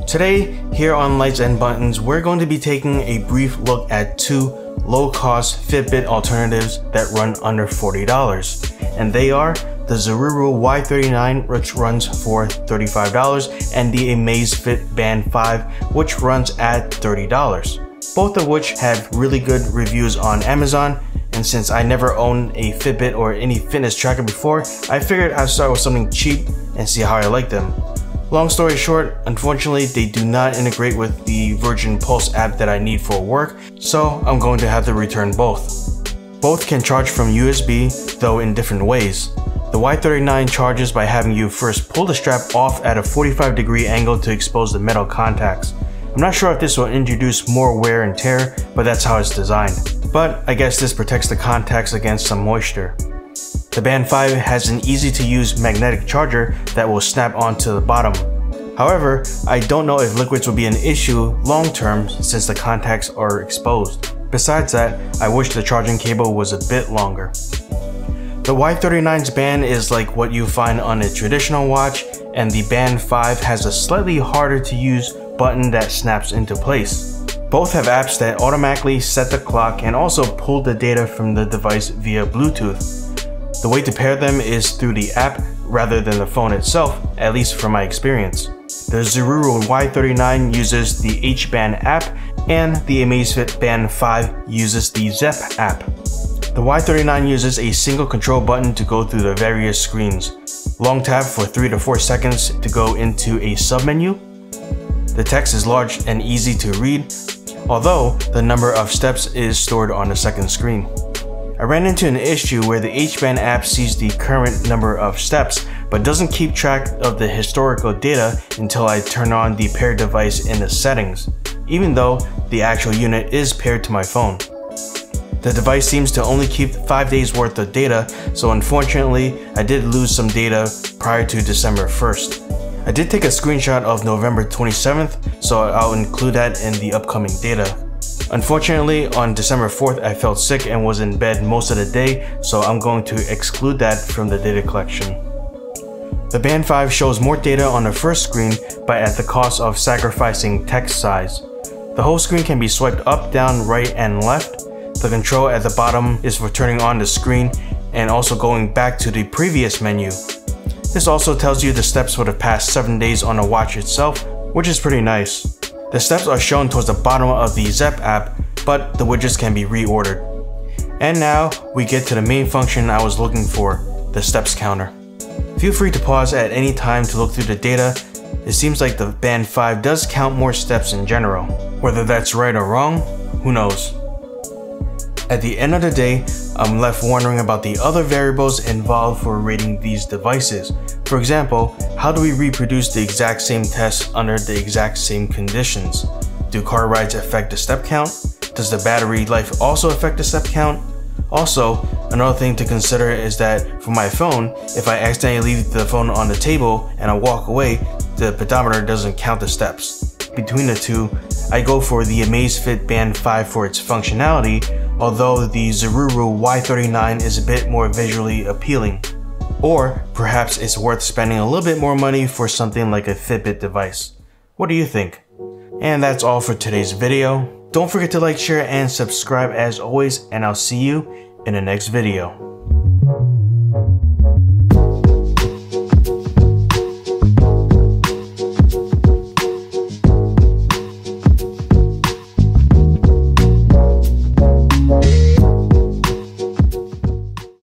Today, here on Lights and Buttons, we're going to be taking a brief look at two low-cost Fitbit alternatives that run under $40. And they are the Zururu Y39, which runs for $35, and the Amazfit Band 5, which runs at $30. Both of which have really good reviews on Amazon, and since I never owned a Fitbit or any fitness tracker before, I figured I'd start with something cheap and see how I like them. Long story short, unfortunately they do not integrate with the Virgin Pulse app that I need for work, so I'm going to have to return both. Both can charge from USB, though in different ways. The Y39 charges by having you first pull the strap off at a 45-degree angle to expose the metal contacts. I'm not sure if this will introduce more wear and tear, but that's how it's designed. But I guess this protects the contacts against some moisture. The Band 5 has an easy to use magnetic charger that will snap onto the bottom. However, I don't know if liquids will be an issue long term since the contacts are exposed. Besides that, I wish the charging cable was a bit longer. The Y39's band is like what you find on a traditional watch, and the Band 5 has a slightly harder to use button that snaps into place. Both have apps that automatically set the clock and also pull the data from the device via Bluetooth. The way to pair them is through the app rather than the phone itself, at least from my experience. The Zururu Y39 uses the H-Band app, and the Amazfit Band 5 uses the Zep app. The Y39 uses a single control button to go through the various screens. Long tap for 3 to 4 seconds to go into a submenu. The text is large and easy to read, although the number of steps is stored on the second screen. I ran into an issue where the H-Band app sees the current number of steps, but doesn't keep track of the historical data until I turn on the paired device in the settings, even though the actual unit is paired to my phone. The device seems to only keep 5 days worth of data, so unfortunately I did lose some data prior to December 1st. I did take a screenshot of November 27th, so I'll include that in the upcoming data. Unfortunately, on December 4th, I felt sick and was in bed most of the day, so I'm going to exclude that from the data collection. The Band 5 shows more data on the first screen, but at the cost of sacrificing text size. The whole screen can be swiped up, down, right, and left. The control at the bottom is for turning on the screen and also going back to the previous menu. This also tells you the steps for the past 7 days on the watch itself, which is pretty nice. The steps are shown towards the bottom of the Zep app, but the widgets can be reordered. And now we get to the main function I was looking for, the steps counter. Feel free to pause at any time to look through the data. It seems like the Band 5 does count more steps in general. Whether that's right or wrong, who knows? At the end of the day, I'm left wondering about the other variables involved for rating these devices. For example, how do we reproduce the exact same tests under the exact same conditions? Do car rides affect the step count? Does the battery life also affect the step count? Also, another thing to consider is that for my phone, if I accidentally leave the phone on the table and I walk away, the pedometer doesn't count the steps. Between the two, I go for the Amazfit Band 5 for its functionality, although the Zururu Y39 is a bit more visually appealing. Or perhaps it's worth spending a little bit more money for something like a Fitbit device. What do you think? And that's all for today's video. Don't forget to like, share, and subscribe as always, and I'll see you in the next video.